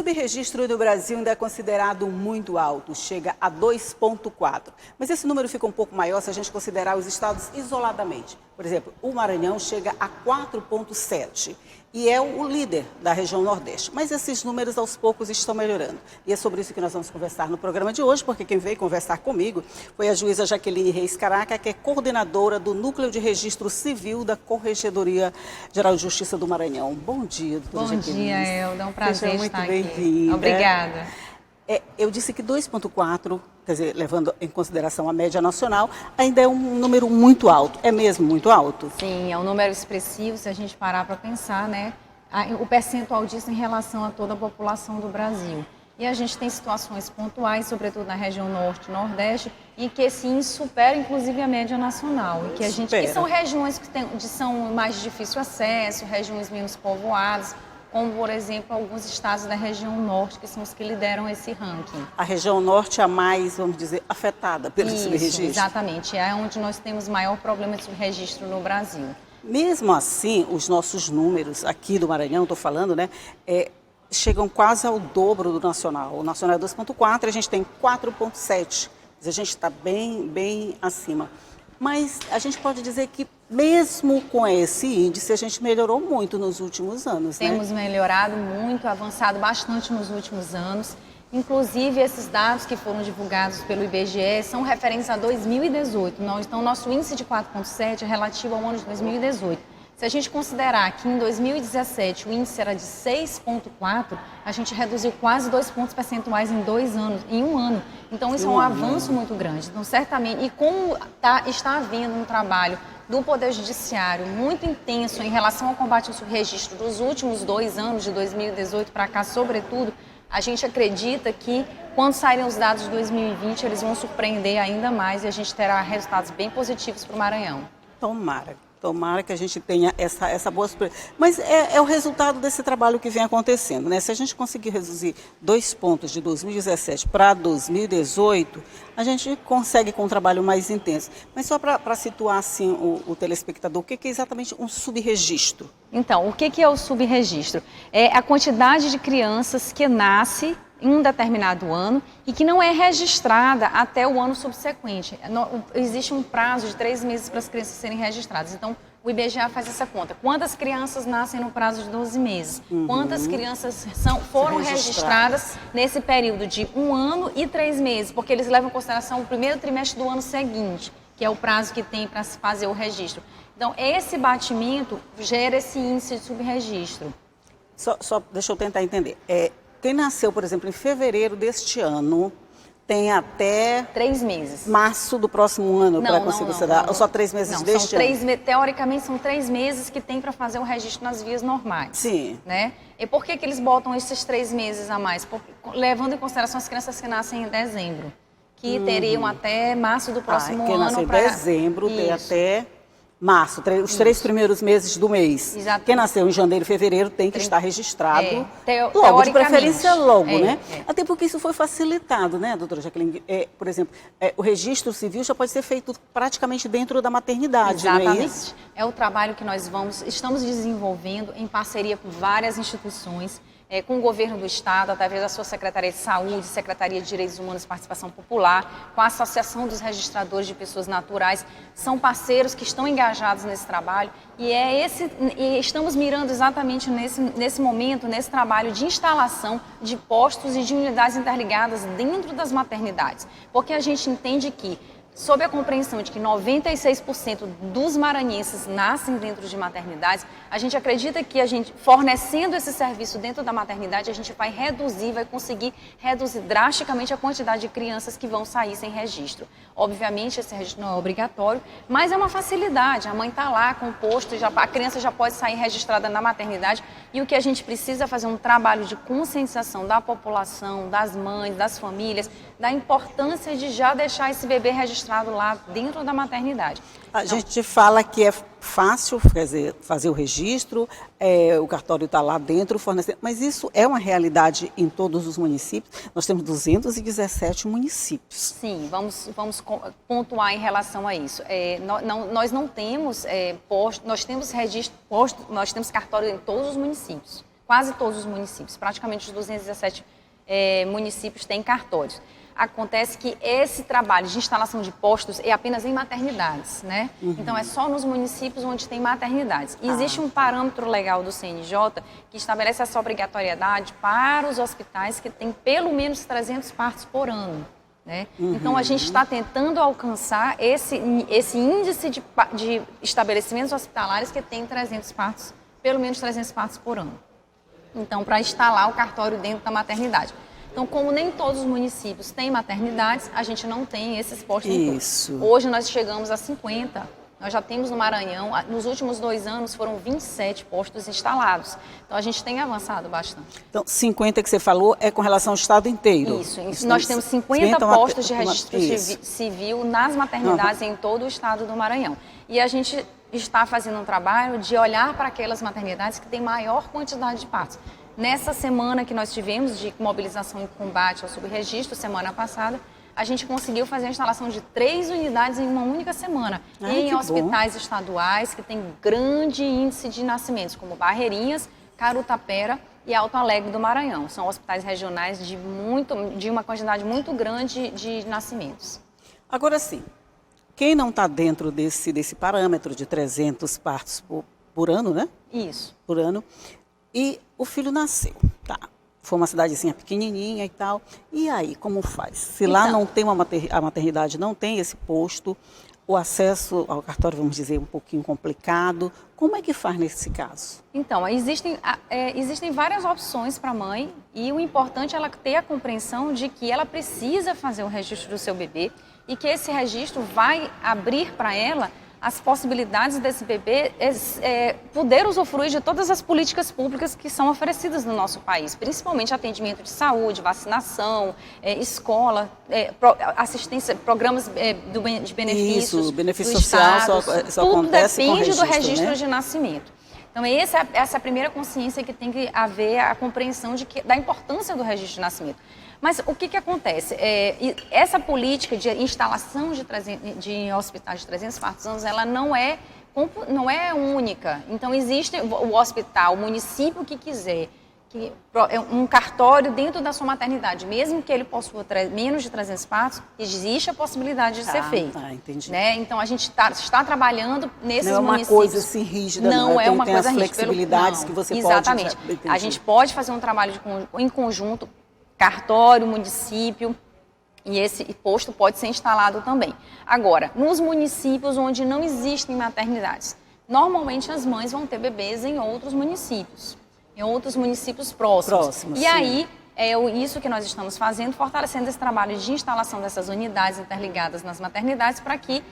subregistro do Brasil ainda é considerado muito alto, chega a 2,4. Mas esse número fica um pouco maior se a gente considerar os estados isoladamente. Por exemplo, o Maranhão chega a 4,7 e é o líder da região Nordeste. Mas esses números aos poucos estão melhorando. E é sobre isso que nós vamos conversar no programa de hoje, porque quem veio conversar comigo foi a juíza Jaqueline Reis Caraca, que é coordenadora do Núcleo de Registro Civil da Corregedoria Geral de Justiça do Maranhão. Bom dia, doutora Jaqueline. Bom dia, Elda. É um prazer Seja estar muito aqui. bem-vinda. Obrigada. Eu disse que 2,4, quer dizer, levando em consideração a média nacional, ainda é um número muito alto. É mesmo muito alto? Sim, é um número expressivo se a gente parar para pensar, né? O percentual disso em relação a toda a população do Brasil. E a gente tem situações pontuais, sobretudo na região norte e nordeste, em que esse índice supera inclusive a média nacional. E que são regiões que são mais de difícil acesso, regiões menos povoadas, como, por exemplo, alguns estados da região norte, que são os que lideram esse ranking. A região norte é a mais, vamos dizer, afetada pelo subregistro? Exatamente. É onde nós temos maior problema de subregistro no Brasil. Mesmo assim, os nossos números aqui do Maranhão, estou falando, né, chegam quase ao dobro do nacional. O nacional é 2,4, a gente tem 4,7. A gente está bem acima. Mas a gente pode dizer que mesmo com esse índice, a gente melhorou muito nos últimos anos, né? Temos melhorado muito, avançado bastante nos últimos anos. Inclusive, esses dados que foram divulgados pelo IBGE são referentes a 2018. Então, nosso índice de 4,7 é relativo ao ano de 2018. Se a gente considerar que em 2017 o índice era de 6,4, a gente reduziu quase 2 pontos percentuais em um ano. Então, isso é um avanço muito grande. Então, certamente, e como está havendo um trabalho do Poder Judiciário muito intenso em relação ao combate ao subregistro dos últimos 2 anos, de 2018 para cá, sobretudo, a gente acredita que quando saírem os dados de 2020, eles vão surpreender ainda mais e a gente terá resultados bem positivos para o Maranhão. Tomara que a gente tenha essa boa surpresa. Mas é o resultado desse trabalho que vem acontecendo, né? Se a gente conseguir reduzir 2 pontos de 2017 para 2018, a gente consegue com um trabalho mais intenso. Mas só para situar assim, o telespectador, o que é exatamente um subregistro? Então, o que é o subregistro? É a quantidade de crianças que nasce em um determinado ano e que não é registrada até o ano subsequente. Existe um prazo de 3 meses para as crianças serem registradas. Então, o IBGE faz essa conta. Quantas crianças nascem no prazo de 12 meses? Quantas crianças foram registradas nesse período de 1 ano e 3 meses? Porque eles levam em consideração o primeiro trimestre do ano seguinte, que é o prazo que tem para se fazer o registro. Então, esse batimento gera esse índice de subregistro. Só deixa eu tentar entender. Quem nasceu, por exemplo, em fevereiro deste ano, tem até 3 meses. Março do próximo ano para conseguir ser dado? Ou só 3 meses deste ano? Teoricamente, são 3 meses que tem para fazer o registro nas vias normais. Sim. Né? E por que eles botam esses 3 meses a mais? levando em consideração as crianças que nascem em dezembro, que teriam até março do próximo ano. Quem nasceu em dezembro tem até março, os 3 primeiros meses do mês. Exatamente. Quem nasceu em janeiro e fevereiro tem que estar registrado logo, de preferência logo, né? Até porque isso foi facilitado, né, doutora Jaqueline? Por exemplo, o registro civil já pode ser feito praticamente dentro da maternidade, exatamente. Não é isso? É o trabalho que nós estamos desenvolvendo em parceria com várias instituições, com o governo do Estado, através da sua Secretaria de Saúde, Secretaria de Direitos Humanos e Participação Popular, com a Associação dos Registradores de Pessoas Naturais, são parceiros que estão engajados nesse trabalho e estamos mirando exatamente nesse momento, nesse trabalho de instalação de postos e de unidades interligadas dentro das maternidades, porque a gente entende que, sob a compreensão de que 96% dos maranhenses nascem dentro de maternidades, a gente acredita que fornecendo esse serviço dentro da maternidade, a gente vai conseguir reduzir drasticamente a quantidade de crianças que vão sair sem registro. Obviamente, esse registro não é obrigatório, mas é uma facilidade. A mãe está lá com o posto, a criança já pode sair registrada na maternidade. E o que a gente precisa é fazer um trabalho de conscientização da população, das mães, das famílias, da importância de já deixar esse bebê registrado lá dentro da maternidade. A gente fala que é fácil, quer dizer, fazer o registro, o cartório está lá dentro fornecendo, mas isso é uma realidade em todos os municípios. Nós temos 217 municípios. Sim, vamos pontuar em relação a isso. Nós não temos posto, nós temos registro, nós temos cartório em todos os municípios. quase todos os municípios, praticamente os 217 municípios têm cartórios. Acontece que esse trabalho de instalação de postos é apenas em maternidades, né? Então, é só nos municípios onde tem maternidades. Existe um parâmetro legal do CNJ que estabelece essa obrigatoriedade para os hospitais que têm pelo menos 300 partos por ano, né? Então, a gente está tentando alcançar esse índice de estabelecimentos hospitalares que têm 300 partos, pelo menos 300 partos por ano. Então, para instalar o cartório dentro da maternidade. Então, como nem todos os municípios têm maternidades, a gente não tem esses postos. Isso. Hoje nós chegamos a 50. Nós já temos no Maranhão, nos últimos 2 anos, foram 27 postos instalados. Então, a gente tem avançado bastante. Então, 50 que você falou é com relação ao estado inteiro? Isso. Nós temos 50 postos de registro civil nas maternidades em todo o estado do Maranhão. E a gente está fazendo um trabalho de olhar para aquelas maternidades que têm maior quantidade de partos. Nessa semana que nós tivemos de mobilização e combate ao subregistro, semana passada, a gente conseguiu fazer a instalação de 3 unidades em uma única semana. Em hospitais estaduais que têm grande índice de nascimentos, como Barreirinhas, Carutapera e Alto Alegre do Maranhão. São hospitais regionais de uma quantidade muito grande de nascimentos. Agora sim, quem não está dentro desse parâmetro de 300 partos por ano, né? Isso. Por ano. E o filho nasceu, tá? Foi uma cidadezinha pequenininha e tal. E aí, como faz? Se lá não tem a maternidade, não tem esse posto, o acesso ao cartório, vamos dizer, um pouquinho complicado. Como é que faz nesse caso? Então, existem várias opções para a mãe e o importante é ela ter a compreensão de que ela precisa fazer o registro do seu bebê e que esse registro vai abrir para ela as possibilidades desse bebê poder usufruir de todas as políticas públicas que são oferecidas no nosso país, principalmente atendimento de saúde, vacinação, escola, assistência, programas de benefícios. Isso, benefício social só tudo acontece com depende registro, do registro, né? De nascimento. Então, essa é a primeira consciência que tem que haver, a compreensão da importância do registro de nascimento. Mas o que acontece? Essa política de instalação de hospitais de 300 partos anos, ela não é única. Então, existe o hospital, o município que quiser, um cartório dentro da sua maternidade, mesmo que ele possua menos de 300 partos, existe a possibilidade de ser feito. Entendi. Né? Então, a gente está trabalhando nesses municípios. Não é uma coisa assim rígida, não é uma tem coisa as rígida. flexibilidades que você exatamente. pode... A gente pode fazer um trabalho em conjunto, cartório, município, e esse posto pode ser instalado também. Agora, nos municípios onde não existem maternidades, normalmente as mães vão ter bebês em outros municípios próximos. E aí, isso que nós estamos fazendo, fortalecendo esse trabalho de instalação dessas unidades interligadas nas maternidades, para que,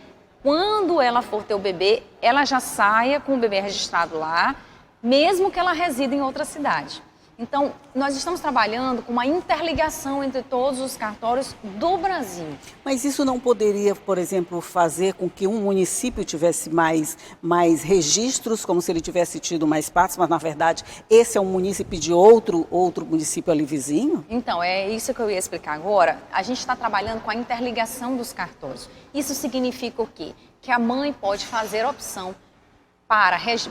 quando ela for ter o bebê, ela já saia com o bebê registrado lá, mesmo que ela resida em outra cidade. Então, nós estamos trabalhando com uma interligação entre todos os cartórios do Brasil. Mas isso não poderia, por exemplo, fazer com que um município tivesse mais registros, como se ele tivesse tido mais partes, mas, na verdade, esse é um município de outro município ali vizinho? Então, é isso que eu ia explicar agora. A gente está trabalhando com a interligação dos cartórios. Isso significa o quê? Que a mãe pode fazer a opção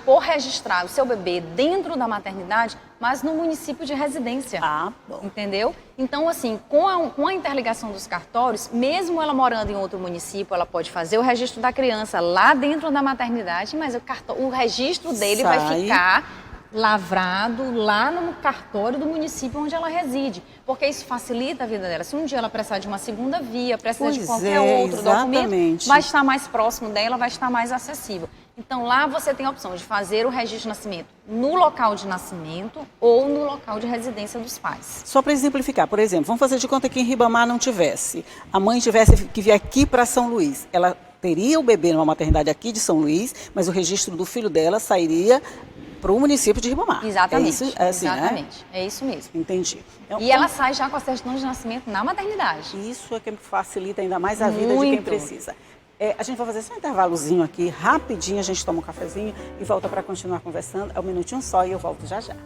por registrar o seu bebê dentro da maternidade, mas no município de residência. Bom. Entendeu? Então, assim, com a interligação dos cartórios, mesmo ela morando em outro município, ela pode fazer o registro da criança lá dentro da maternidade, mas o registro dele vai ficar lavrado lá no cartório do município onde ela reside, porque isso facilita a vida dela. Se um dia ela precisar de uma segunda via, precisar de qualquer outro documento, vai estar mais próximo dela, vai estar mais acessível. Então, lá você tem a opção de fazer o registro de nascimento no local de nascimento ou no local de residência dos pais. Só para exemplificar, por exemplo, vamos fazer de conta que em Ribamar não tivesse. A mãe tivesse que vir aqui para São Luís. Ela teria o bebê numa maternidade aqui de São Luís, mas o registro do filho dela sairia para o município de Ribamar. Exatamente. É isso, assim, exatamente. Né? É isso mesmo. Entendi. Então, e ela sai já com a certidão de nascimento na maternidade. Isso é que facilita ainda mais a vida de quem precisa. A gente vai fazer só um intervalozinho aqui, rapidinho, a gente toma um cafezinho e volta para continuar conversando. É um minutinho só e eu volto já já.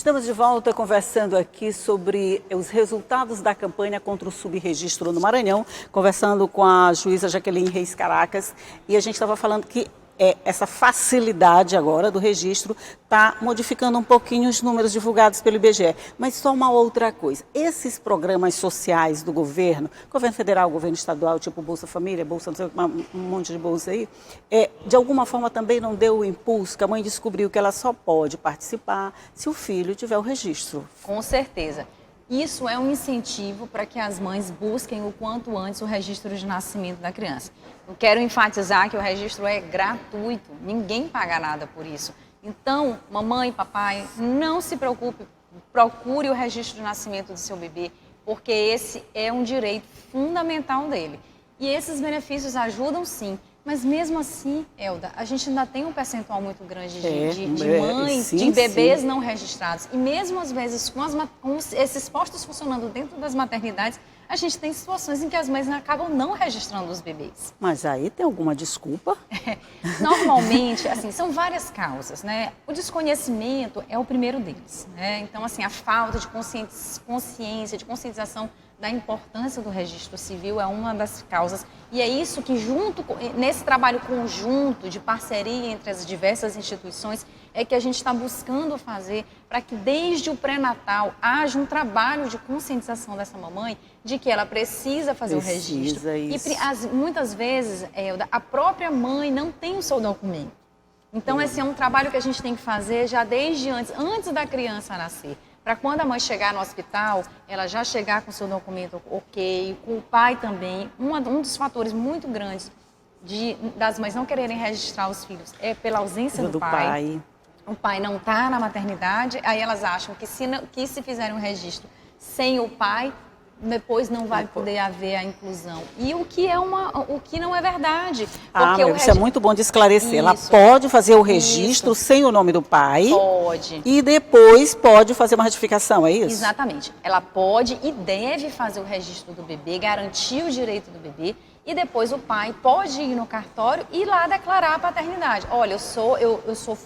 Estamos de volta conversando aqui sobre os resultados da campanha contra o subregistro no Maranhão, conversando com a juíza Jaqueline Reis Caracas, e a gente estava falando que essa facilidade agora do registro está modificando um pouquinho os números divulgados pelo IBGE. Mas só uma outra coisa, esses programas sociais do governo federal, governo estadual, tipo Bolsa Família, Bolsa não sei, um monte de bolsa aí, de alguma forma também não deu o impulso, que a mãe descobriu que ela só pode participar se o filho tiver o registro. Com certeza. Isso é um incentivo para que as mães busquem o quanto antes o registro de nascimento da criança. Eu quero enfatizar que o registro é gratuito, ninguém paga nada por isso. Então, mamãe, papai, não se preocupe, procure o registro de nascimento do seu bebê, porque esse é um direito fundamental dele. E esses benefícios ajudam sim, mas mesmo assim, Elda, a gente ainda tem um percentual muito grande de mães, sim, de bebês não registrados. E mesmo às vezes com esses postos funcionando dentro das maternidades, a gente tem situações em que as mães acabam não registrando os bebês. Mas aí tem alguma desculpa? Normalmente, assim, são várias causas, né? O desconhecimento é o primeiro deles, né? Então, assim, a falta de consciência, de conscientização da importância do registro civil é uma das causas. E é isso que, nesse trabalho conjunto de parceria entre as diversas instituições, é que a gente está buscando fazer para que desde o pré-natal haja um trabalho de conscientização dessa mamãe de que ela precisa fazer o registro. Isso. E muitas vezes, Elda, a própria mãe não tem o seu documento. Então, esse é um trabalho que a gente tem que fazer já desde antes da criança nascer. Para quando a mãe chegar no hospital, ela já chegar com o seu documento ok, com o pai também. Um dos fatores muito grandes das mães não quererem registrar os filhos é pela ausência do pai. O pai não está na maternidade, aí elas acham que se fizerem um registro sem o pai, depois não vai poder haver a inclusão. E o que não é verdade. Isso é muito bom de esclarecer. Isso. Ela pode fazer o registro sem o nome do pai. Pode. E depois pode fazer uma ratificação, é isso? Exatamente. Ela pode e deve fazer o registro do bebê, garantir o direito do bebê. E depois o pai pode ir no cartório e lá declarar a paternidade. Olha, eu sou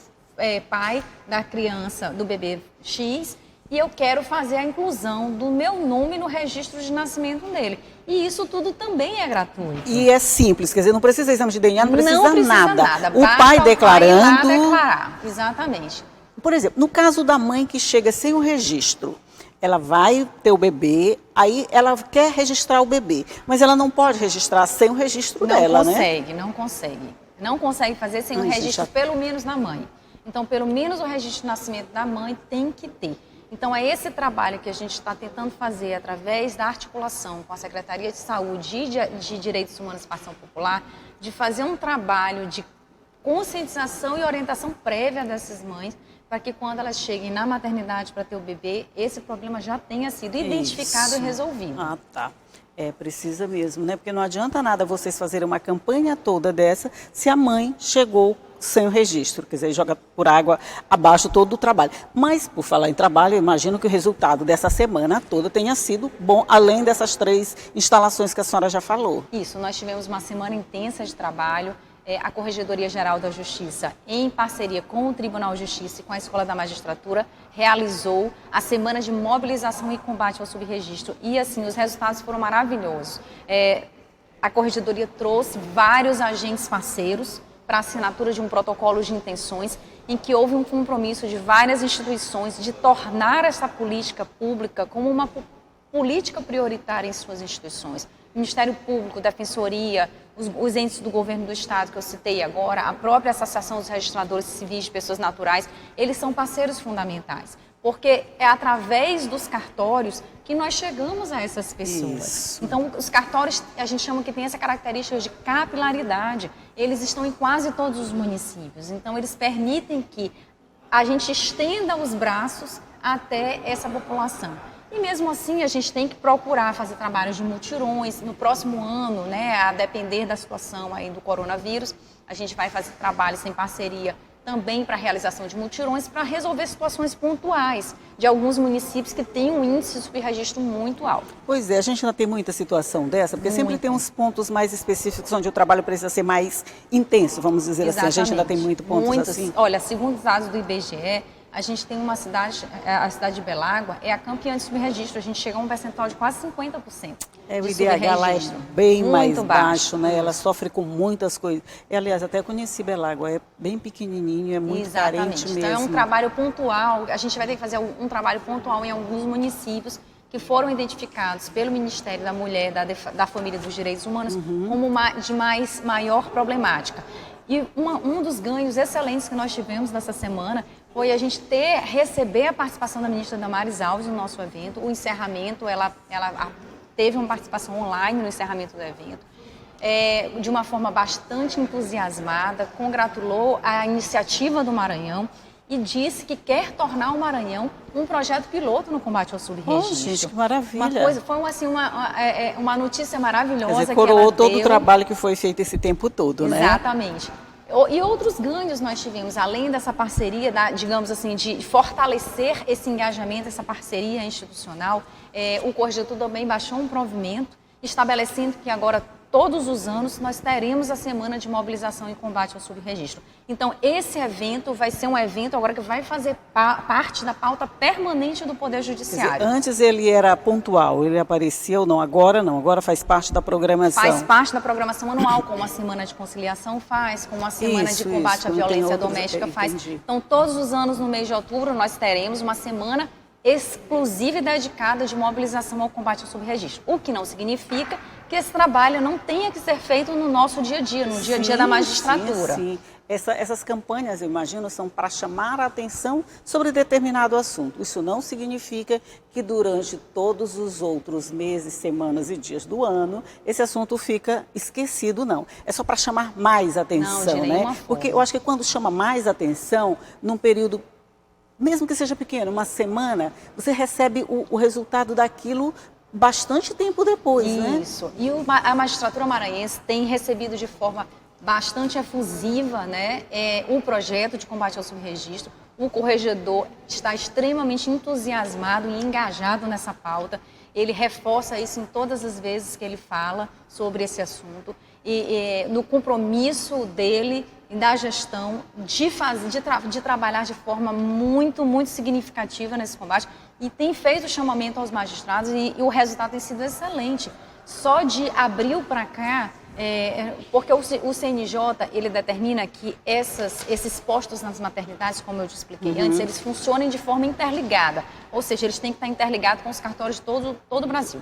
pai da criança, do bebê X, e eu quero fazer a inclusão do meu nome no registro de nascimento dele. E isso tudo também é gratuito. E é simples, quer dizer, não precisa exame de DNA, não precisa nada. O pai declarando... Pai ir lá declarar, exatamente. Por exemplo, no caso da mãe que chega sem o registro, ela vai ter o bebê, aí ela quer registrar o bebê, mas ela não pode registrar sem o registro dela, né? Não consegue. Não consegue fazer sem o registro, pelo menos na mãe. Então, pelo menos o registro de nascimento da mãe tem que ter. Então, é esse trabalho que a gente está tentando fazer através da articulação com a Secretaria de Saúde e de Direitos Humanos e Participação Popular, de fazer um trabalho de conscientização e orientação prévia dessas mães, para que quando elas cheguem na maternidade para ter o bebê, esse problema já tenha sido identificado e resolvido. Ah, tá. Precisa mesmo, né? Porque não adianta nada vocês fazerem uma campanha toda dessa se a mãe chegou sem o registro, quer dizer, joga por água abaixo todo o trabalho. Mas, por falar em trabalho, eu imagino que o resultado dessa semana toda tenha sido bom, além dessas 3 instalações que a senhora já falou. Isso, nós tivemos uma semana intensa de trabalho. A Corregedoria Geral da Justiça, em parceria com o Tribunal de Justiça e com a Escola da Magistratura, realizou a semana de mobilização e combate ao subregistro. E, assim, os resultados foram maravilhosos. A Corregedoria trouxe vários agentes parceiros para a assinatura de um protocolo de intenções em que houve um compromisso de várias instituições de tornar essa política pública como uma política prioritária em suas instituições. Ministério Público, Defensoria, os entes do governo do Estado que eu citei agora, a própria Associação dos Registradores Civis de Pessoas Naturais, eles são parceiros fundamentais, porque é através dos cartórios que nós chegamos a essas pessoas. Isso. Então, os cartórios, a gente chama que tem essa característica de capilaridade, eles estão em quase todos os municípios, então eles permitem que a gente estenda os braços até essa população. E mesmo assim, a gente tem que procurar fazer trabalhos de mutirões. No próximo ano, né, a depender da situação aí do coronavírus, a gente vai fazer trabalhos em parceria também para a realização de mutirões para resolver situações pontuais de alguns municípios que têm um índice de subregistro muito alto. Pois é, a gente ainda tem muita situação dessa, porque sempre tem uns pontos mais específicos onde o trabalho precisa ser mais intenso, vamos dizer assim. A gente ainda tem muito pontos assim. Olha, segundo os dados do IBGE, a gente tem uma cidade, a cidade de Belágua, é a campeã de subregistro. A gente chega a um percentual de quase 50%. O de IDH lá é bem muito mais baixo, né? Ela sofre com muitas coisas. Aliás, até conheci Belágua, é bem pequenininho, é muito carente mesmo. Então é um trabalho pontual, a gente vai ter que fazer um trabalho pontual em alguns municípios que foram identificados pelo Ministério da Mulher, da Família e dos Direitos Humanos como de maior problemática. E um dos ganhos excelentes que nós tivemos nessa semana foi a gente receber a participação da ministra Damares Alves no nosso evento. O encerramento, ela teve uma participação online no encerramento do evento, de uma forma bastante entusiasmada, congratulou a iniciativa do Maranhão e disse que quer tornar o Maranhão um projeto piloto no combate ao subregistro. Gente, que maravilha! Foi assim, uma notícia maravilhosa. Quer dizer, coroou todo o trabalho que foi feito esse tempo todo, né? Exatamente. E outros ganhos nós tivemos, além dessa parceria, digamos assim, de fortalecer esse engajamento, essa parceria institucional. O Corregedour também baixou um provimento, estabelecendo que agora, todos os anos, nós teremos a Semana de Mobilização e Combate ao Subregistro. Então, esse evento vai ser um evento agora que vai fazer parte da pauta permanente do Poder Judiciário. Quer dizer, antes ele era pontual, ele aparecia ou não, agora faz parte da programação. Faz parte da programação anual, como a Semana de Conciliação faz, como a Semana de Combate à Violência Doméstica faz. Então, todos os anos, no mês de outubro, nós teremos uma semana exclusiva e dedicada de mobilização ao combate ao subregistro. O que não significa que esse trabalho não tenha que ser feito no nosso dia a dia, no dia a dia da magistratura. Sim. Essas campanhas, eu imagino, são para chamar a atenção sobre determinado assunto. Isso não significa que durante todos os outros meses, semanas e dias do ano, esse assunto fica esquecido, não. É só para chamar mais atenção, não, de né? forma. Porque eu acho que quando chama mais atenção, num período, mesmo que seja pequeno, uma semana, você recebe o resultado daquilo bastante tempo depois, né? Isso. E a magistratura maranhense tem recebido de forma bastante efusiva, né, o projeto de combate ao subregistro. O corregedor está extremamente entusiasmado e engajado nessa pauta. Ele reforça isso em todas as vezes que ele fala sobre esse assunto. E no compromisso dele e da gestão de trabalhar de forma muito, muito significativa nesse combate. E tem feito o chamamento aos magistrados e o resultado tem sido excelente. Só de abril para cá, porque o CNJ, ele determina que esses postos nas maternidades, como eu te expliquei antes, eles funcionem de forma interligada. Ou seja, eles têm que estar interligados com os cartórios de todo o Brasil.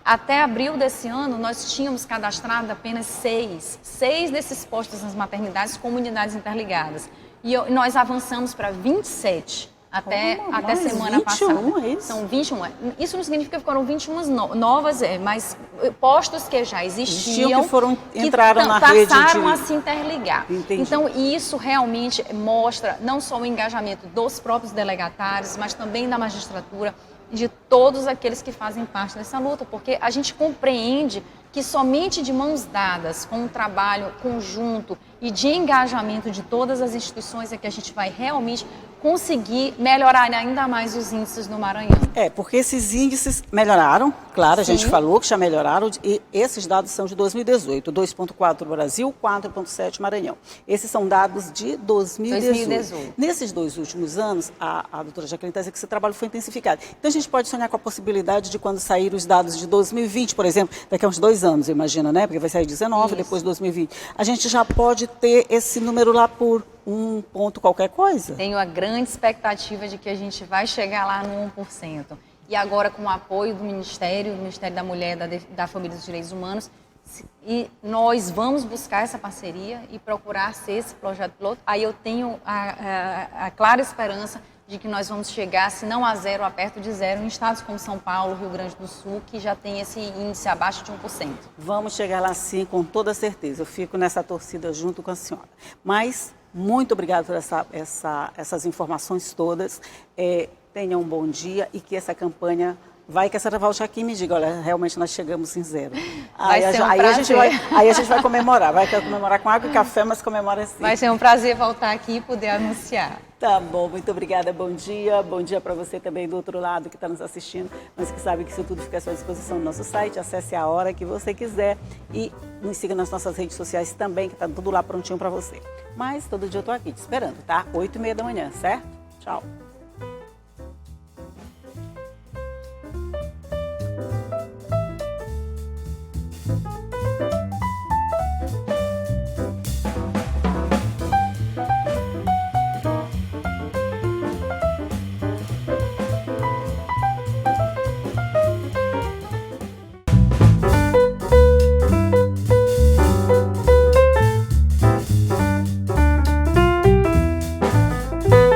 Até abril desse ano, nós tínhamos cadastrado apenas 6 desses postos nas maternidades com unidades interligadas. E nós avançamos para 27 até semana 21, passada. É isso? São 21. Isso não significa que foram 21 novas, mas postos que já existiam, que entraram na rede. Passaram a se interligar. Entendi. Então, isso realmente mostra não só o engajamento dos próprios delegatários, mas também da magistratura, de todos aqueles que fazem parte dessa luta, porque a gente compreende que somente de mãos dadas, com um trabalho conjunto e de engajamento de todas as instituições é que a gente vai realmente conseguir melhorar ainda mais os índices no Maranhão. Porque esses índices melhoraram, claro, a Sim. gente falou que já melhoraram, e esses dados são de 2018, 2,4 Brasil, 4,7 Maranhão. Esses são dados de 2018. Nesses 2 últimos anos, a doutora Jaqueline está dizendo que esse trabalho foi intensificado. Então a gente pode sonhar com a possibilidade de quando sair os dados de 2020, por exemplo, daqui a uns 2 anos, eu imagino, né? Porque vai sair 19, Isso. depois 2020. A gente já pode ter esse número lá por 1 ponto qualquer coisa? Tenho a grande expectativa de que a gente vai chegar lá no 1%. E agora, com o apoio do Ministério da Mulher, da Família e dos Direitos Humanos, e nós vamos buscar essa parceria e procurar ser esse projeto piloto. Aí eu tenho a clara esperança de que nós vamos chegar, se não a 0, a perto de 0, em estados como São Paulo, Rio Grande do Sul, que já tem esse índice abaixo de 1%. Vamos chegar lá sim, com toda certeza. Eu fico nessa torcida junto com a senhora. Mas muito obrigada por essas informações todas. Tenha um bom dia e que essa campanha vai, que a senhora volte aqui e me diga, olha, realmente nós chegamos em 0. Aí a gente vai comemorar, vai comemorar com água e café, mas comemora assim. Vai ser um prazer voltar aqui e poder anunciar. Tá bom, muito obrigada, bom dia para você também do outro lado que está nos assistindo, mas que sabe que isso tudo fica à sua disposição no nosso site, acesse a hora que você quiser e nos siga nas nossas redes sociais também, que está tudo lá prontinho para você. Mas todo dia eu estou aqui te esperando, tá? 8h30 da manhã, certo? Tchau.